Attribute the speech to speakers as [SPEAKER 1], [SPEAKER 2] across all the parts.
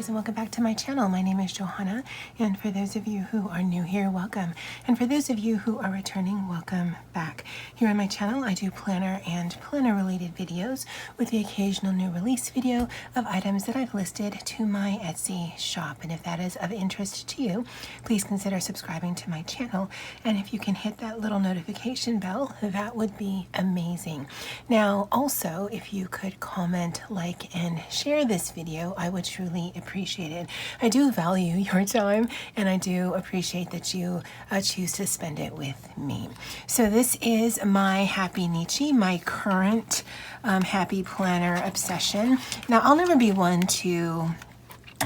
[SPEAKER 1] guys, and welcome back to my channel. My name is Johanna, and for those of you who are new here, welcome. And for those of you who are returning, welcome back. Here on my channel, I do planner and planner-related videos with the occasional new release video of items that I've listed to my Etsy shop. And if that is of interest to you, please consider subscribing to my channel. And if you can hit that little notification bell, that would be amazing. Now, also, if you could comment, like, and share this video, I would truly appreciate it. I do value your time, and I do appreciate that you choose to spend it with me. So this is my Happynichi, my current happy planner obsession. Now, I'll never be one to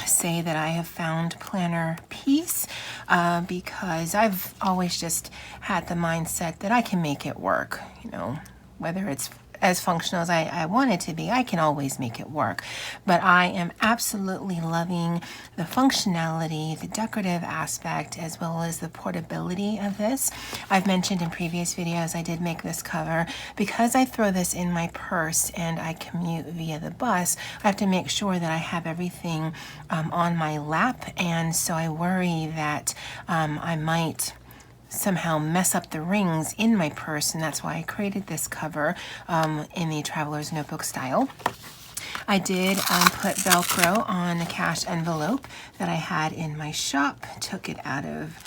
[SPEAKER 1] say that I have found planner peace because I've always just had the mindset that I can make it work, you know, whether it's as functional as I want it to be, I can always make it work. But I am absolutely loving the functionality, the decorative aspect, as well as the portability of this. I've mentioned in previous videos I did make this cover. Because I throw this in my purse and I commute via the bus, I have to make sure that I have everything on my lap, and so I worry that I might somehow mess up the rings in my purse, and that's why I created this cover in the traveler's notebook style. I did put Velcro on a cash envelope that I had in my shop, took it out of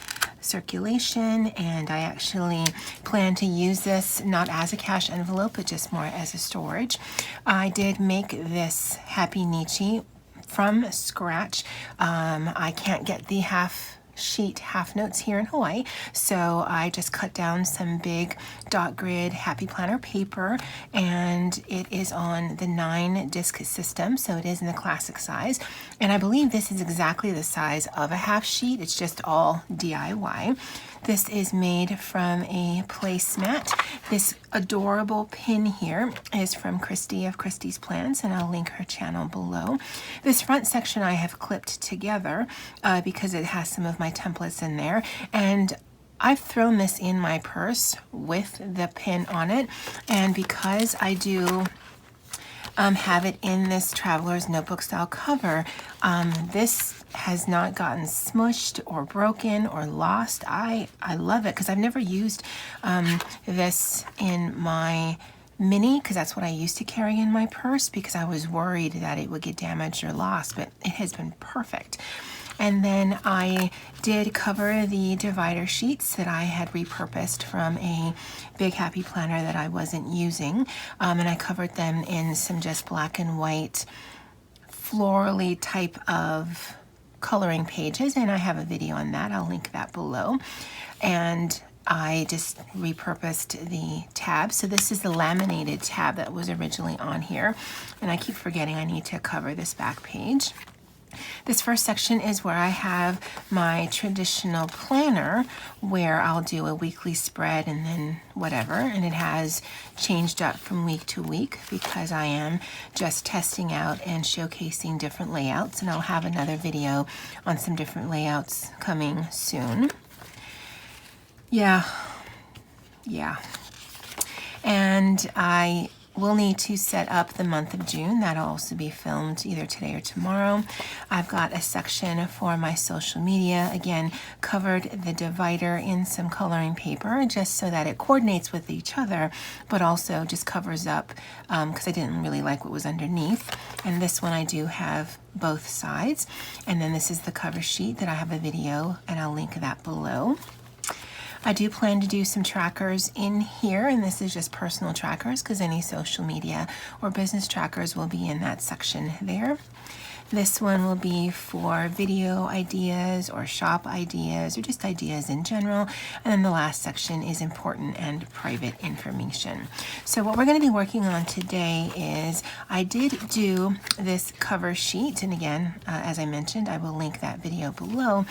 [SPEAKER 1] circulation, and I actually plan to use this not as a cash envelope, but just more as a storage. I did make this Happynichi from scratch. I can't get the half notes here in Hawaii, so I just cut down some big dot grid happy planner paper, and it is on the 9-disc system, so it is in the classic size, and I believe this is exactly the size of a half sheet. It's just all DIY. This is made from a placemat. This adorable pin here is from Christy of Christy's Plans, and I'll link her channel below. This front section I have clipped together because it has some of my templates in there, and I've thrown this in my purse with the pin on it, and because I do have it in this traveler's notebook style cover, this has not gotten smushed or broken or lost. I love it because I've never used this in my mini, because that's what I used to carry in my purse, because I was worried that it would get damaged or lost, but it has been perfect. And then I did cover the divider sheets that I had repurposed from a big happy planner that I wasn't using, and I covered them in some just black and white florally type of coloring pages, and I have a video on that. I'll link that below. And I just repurposed the tab. So this is the laminated tab that was originally on here, and I keep forgetting I need to cover this back page. This first section is where I have my traditional planner, where I'll do a weekly spread and then whatever, and it has changed up from week to week because I am just testing out and showcasing different layouts, and I'll have another video on some different layouts coming soon. Yeah. And I will need to set up the month of June. That'll also be filmed either today or tomorrow. I've got a section for my social media. Again, covered the divider in some coloring paper just so that it coordinates with each other, but also just covers up because I didn't really like what was underneath. And this one I do have both sides. And then this is the cover sheet that I have a video, and I'll link that below. I do plan to do some trackers in here, and this is just personal trackers because any social media or business trackers will be in that section there. This one will be for video ideas or shop ideas or just ideas in general. And then the last section is important and private information. So what we're going to be working on today is I did do this cover sheet. And again, as I mentioned, I will link that video below.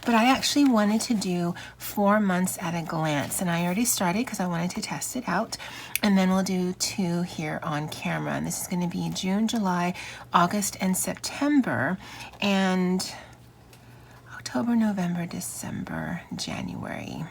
[SPEAKER 1] But I actually wanted to do 4 months at a glance. And I already started because I wanted to test it out. And then we'll do 2 here on camera. And this is going to be June, July, August, and September, and October, November, December, January.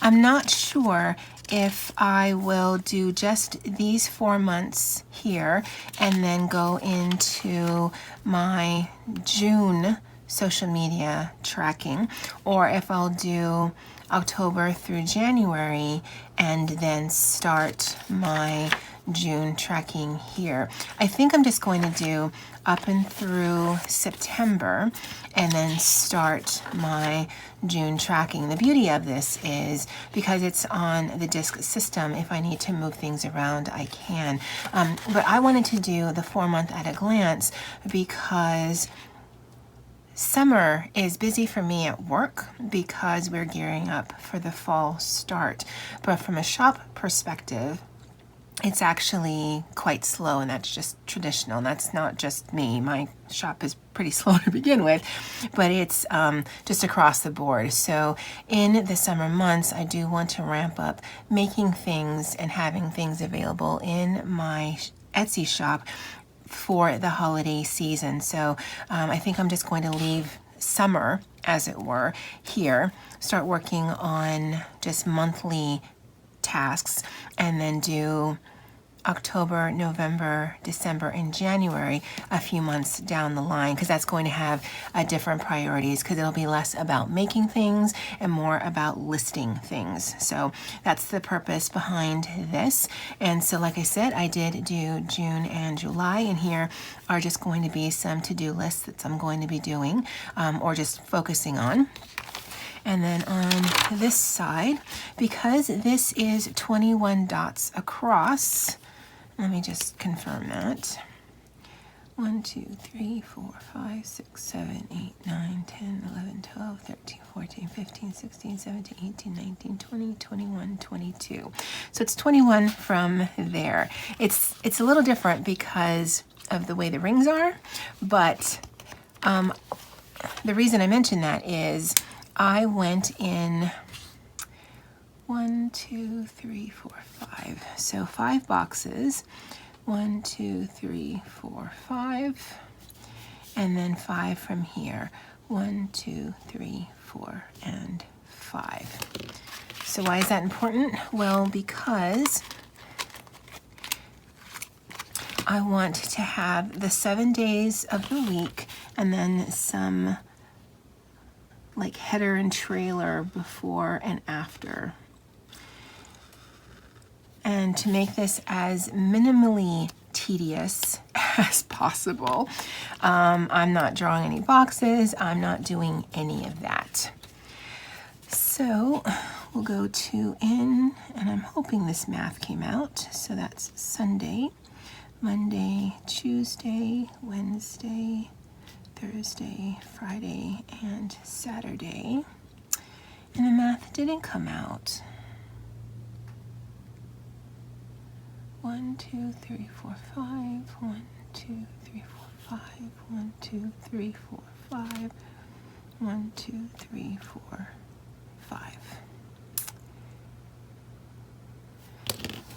[SPEAKER 1] I'm not sure if I will do just these 4 months here and then go into my June social media tracking, or if I'll do October through January and then start my June tracking here. I think I'm just going to do up and through September and then start my June tracking. The beauty of this is because it's on the disc system, if I need to move things around, I can. But I wanted to do the 4 month at a glance because summer is busy for me at work because we're gearing up for the fall start. But from a shop perspective, it's actually quite slow, and that's just traditional. And that's not just me. My shop is pretty slow to begin with, but it's just across the board. So in the summer months, I do want to ramp up making things and having things available in my Etsy shop for the holiday season. So I think I'm just going to leave summer, as it were, here, start working on just monthly tasks, and then do October, November, December, and January a few months down the line, because that's going to have different priorities, because it'll be less about making things and more about listing things. So that's the purpose behind this. And so like I said, I did do June and July, and here are just going to be some to-do lists that I'm going to be doing or just focusing on. And then on this side, because this is 21 dots across, let me just confirm that. 1, 2, 3, 4, 5, 6, 7, 8, 9, 10, 11, 12, 13, 14, 15, 16, 17, 18, 19, 20, 21, 22. So it's 21 from there. It's a little different because of the way the rings are, but the reason I mention that is I went in 1, 2, 3, 4, 5. So 5 boxes. 1, 2, 3, 4, 5. And then 5 from here. 1, 2, 3, 4, and 5. So why is that important? Well, because I want to have the 7 days of the week and then some like header and trailer before and after. And to make this as minimally tedious as possible, I'm not drawing any boxes, I'm not doing any of that. So we'll go to in, and I'm hoping this math came out. So that's Sunday, Monday, Tuesday, Wednesday, Thursday, Friday, and Saturday. And the math didn't come out. 1, 2, 3, 4, 5. 1, 2, 3, 4, 5. 1, 2, 3, 4, 5. 1, 2, 3, 4, 5.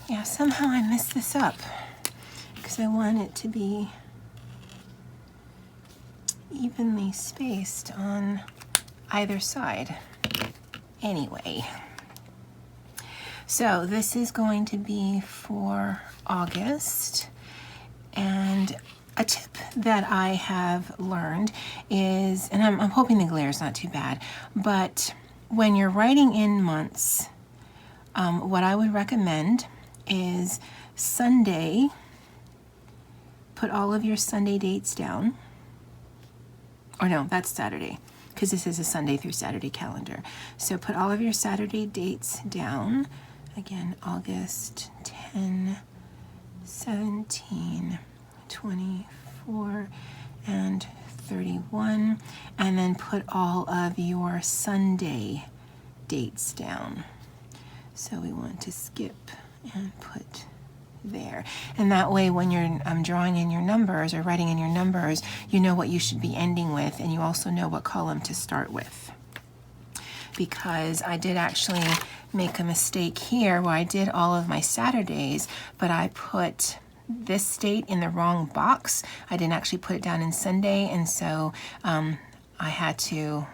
[SPEAKER 1] Yeah, somehow I messed this up because I want it to be evenly spaced on either side. Anyway, so this is going to be for August, and a tip that I have learned is, and I'm hoping the glare is not too bad, but when you're writing in months, what I would recommend is Sunday, put all of your Sunday dates down. Or no, that's Saturday, because this is a Sunday through Saturday calendar. So put all of your Saturday dates down. Again, August 10, 17, 24, and 31. And then put all of your Sunday dates down. So we want to skip and put there. And that way when you're drawing in your numbers or writing in your numbers, you know what you should be ending with, and you also know what column to start with. Because I did actually make a mistake here where I did all of my Saturdays, but I put this date in the wrong box. I didn't actually put it down in Sunday, and so I had to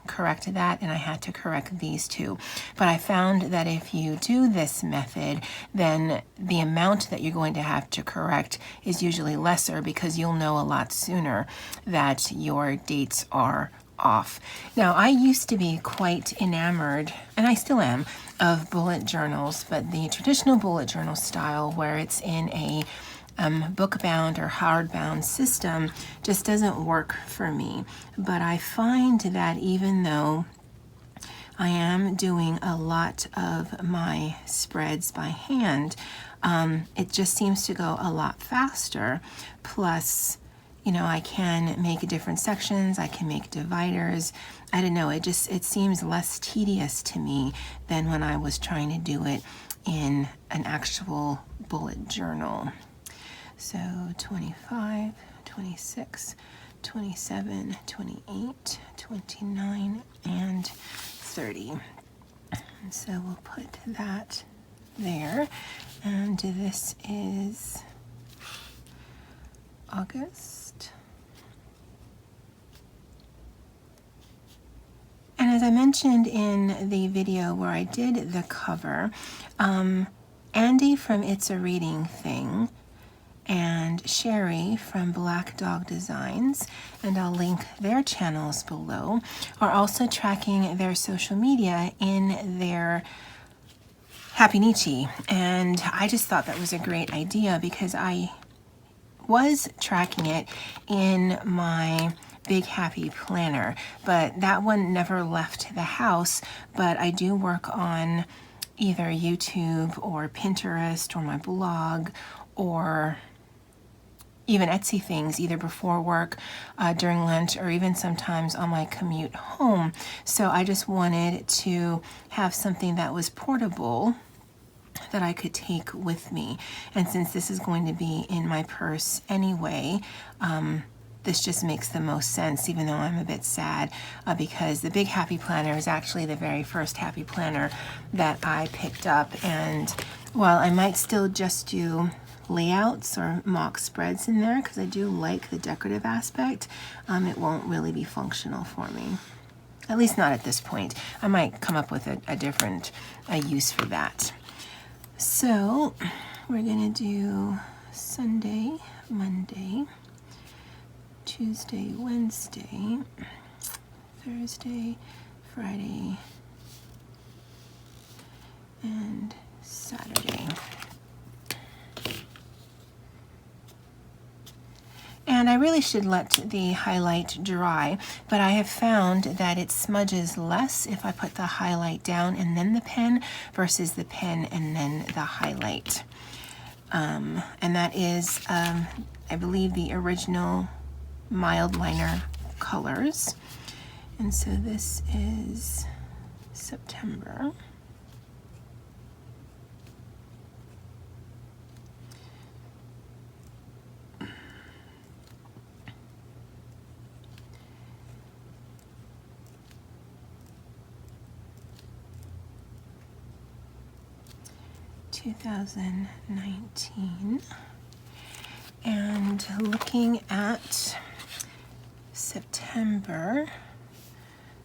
[SPEAKER 1] correct that, and I had to correct these two. But I found that if you do this method, then the amount that you're going to have to correct is usually lesser because you'll know a lot sooner that your dates are off. Now, I used to be quite enamored, and I still am, of bullet journals, but the traditional bullet journal style where it's in a book-bound or hardbound system just doesn't work for me. But I find that even though I am doing a lot of my spreads by hand, it just seems to go a lot faster. Plus, you know, I can make different sections, I can make dividers. I don't know, it seems less tedious to me than when I was trying to do it in an actual bullet journal. So 25, 26, 27, 28, 29, and 30. And so we'll put that there. And this is August. And as I mentioned in the video where I did the cover, Andie from It's a Reading Thing and Shary from Black Dog Designs, and I'll link their channels below, are also tracking their social media in their Happynichi. And I just thought that was a great idea because I was tracking it in my Big Happy Planner, but that one never left the house. But I do work on either YouTube or Pinterest or my blog or even Etsy things, either before work, during lunch, or even sometimes on my commute home. So I just wanted to have something that was portable that I could take with me. And since this is going to be in my purse anyway, this just makes the most sense, even though I'm a bit sad because the Big Happy Planner is actually the very first Happy Planner that I picked up. And while I might still just do layouts or mock spreads in there because I do like the decorative aspect, it won't really be functional for me. At least not at this point. I might come up with a different use for that. So we're gonna do Sunday, Monday, Tuesday, Wednesday, Thursday, Friday, and Saturday. And I really should let the highlight dry, but I have found that it smudges less if I put the highlight down and then the pen versus the pen and then the highlight. And that is, I believe, the original mild liner colors. And so this is September. (2019), and looking at September,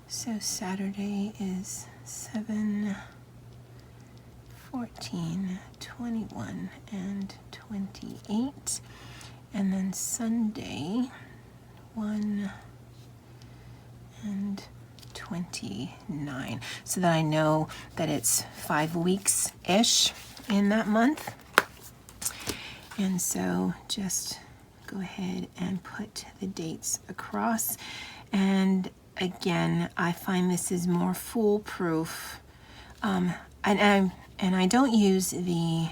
[SPEAKER 1] so Saturday is 7, 14, 21, and 28, and then Sunday 1 and 29, so that I know that it's 5 weeks-ish in that month. And so just go ahead and put the dates across. And again, I find this is more foolproof. And I don't use the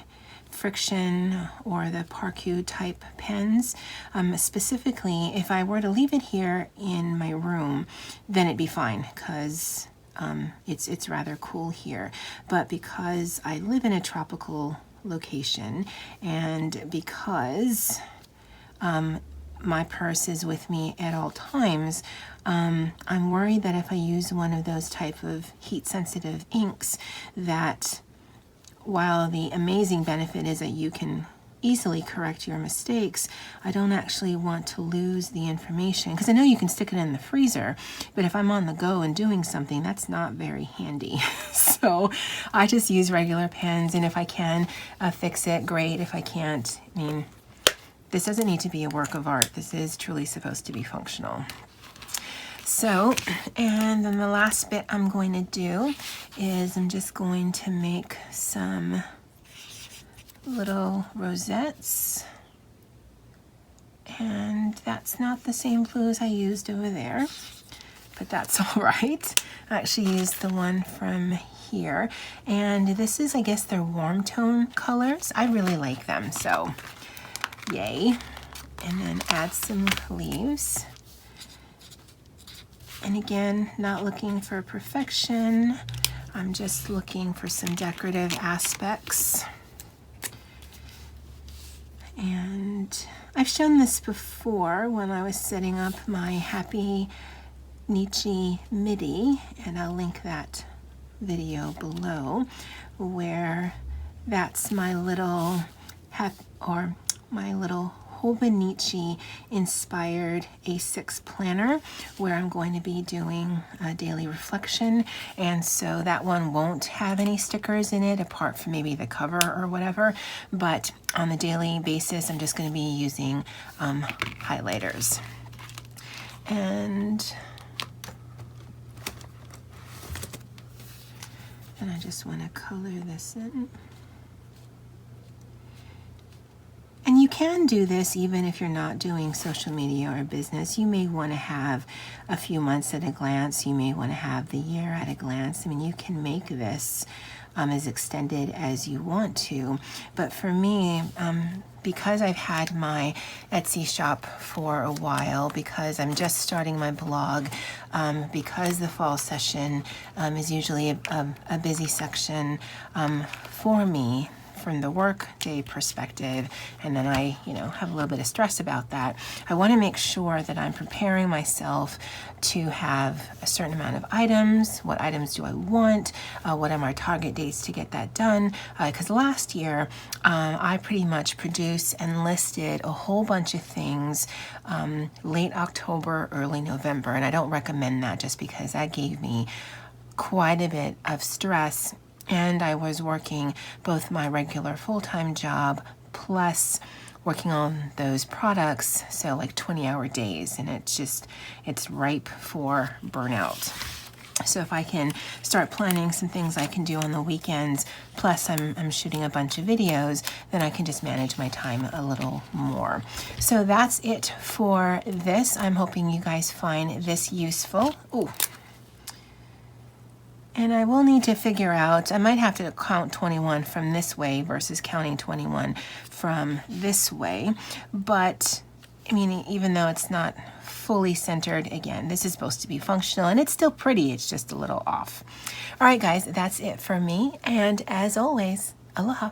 [SPEAKER 1] friction or the Parku type pens. Specifically, if I were to leave it here in my room, then it'd be fine because it's rather cool here. But because I live in a tropical location and because my purse is with me at all times, I'm worried that if I use one of those type of heat sensitive inks, that while the amazing benefit is that you can easily correct your mistakes, I don't actually want to lose the information, because I know you can stick it in the freezer, but if I'm on the go and doing something, that's not very handy. So I just use regular pens, and if I can fix it, great. If I can't, I mean, this doesn't need to be a work of art. This is truly supposed to be functional. So, and then the last bit I'm going to do is I'm just going to make some little rosettes, and that's not the same blue as I used over there, but that's all right. I actually used the one from here, and this is, I guess, their warm tone colors. I really like them, so yay. And then add some leaves. And again, not looking for perfection. I'm just looking for some decorative aspects. And I've shown this before when I was setting up my Happynichi MIDI, and I'll link that video below, where that's my little Fauxbonichi inspired A6 planner, where I'm going to be doing a daily reflection, and so that one won't have any stickers in it apart from maybe the cover or whatever, but on the daily basis I'm just going to be using highlighters. And I just want to color this in. And you can do this even if you're not doing social media or business. You may want to have a few months at a glance. You may want to have the year at a glance. I mean, you can make this as extended as you want to. But for me, because I've had my Etsy shop for a while, because I'm just starting my blog, because the fall session is usually a busy section for me, from the work day perspective, and then I, have a little bit of stress about that. I want to make sure that I'm preparing myself to have a certain amount of items. What items do I want? What are my target dates to get that done? Because last year I pretty much produced and listed a whole bunch of things late October, early November, and I don't recommend that just because that gave me quite a bit of stress. And I was working both my regular full-time job plus working on those products, so like 20-hour days, and it's ripe for burnout. So if I can start planning some things I can do on the weekends, plus I'm shooting a bunch of videos, then I can just manage my time a little more. So that's it for this. I'm hoping you guys find this useful. Ooh. And I will need to figure out, I might have to count 21 from this way versus counting 21 from this way. But, I mean, even though it's not fully centered, again, this is supposed to be functional, and it's still pretty, it's just a little off. All right, guys, that's it for me. And as always, aloha.